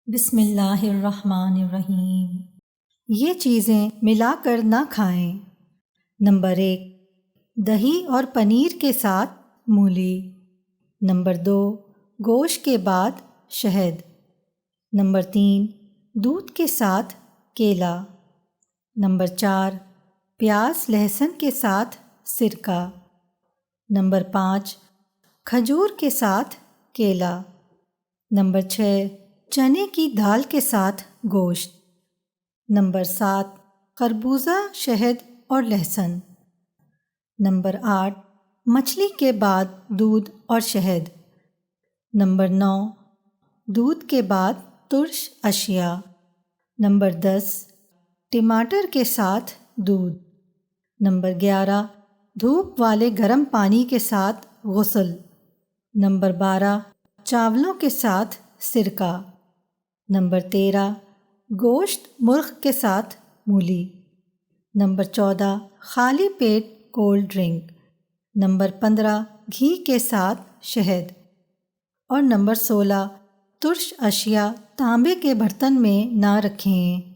بسم اللہ الرحمن الرحیم۔ یہ چیزیں ملا کر نہ کھائیں۔ نمبر 1، دہی اور پنیر کے ساتھ مولی۔ نمبر 2، گوشت کے بعد شہد۔ نمبر 3، دودھ کے ساتھ کیلا۔ نمبر 4، پیاز لہسن کے ساتھ سرکہ۔ نمبر 5، کھجور کے ساتھ کیلا۔ نمبر 6، چنے کی دال کے ساتھ گوشت۔ نمبر 7، خربوزہ، شہد اور لہسن۔ نمبر 8، مچھلی کے بعد دودھ اور شہد۔ نمبر 9، دودھ کے بعد ترش اشیاء۔ نمبر 10، ٹماٹر کے ساتھ دودھ۔ نمبر 11، دھوپ والے گرم پانی کے ساتھ غسل۔ نمبر 12، چاولوں کے ساتھ سرکہ۔ نمبر 13، گوشت مرغ کے ساتھ مولی۔ نمبر 14، خالی پیٹ کولڈ ڈرنک۔ نمبر 15، گھی کے ساتھ شہد۔ اور نمبر 16، ترش اشیاء تانبے کے برتن میں نہ رکھیں۔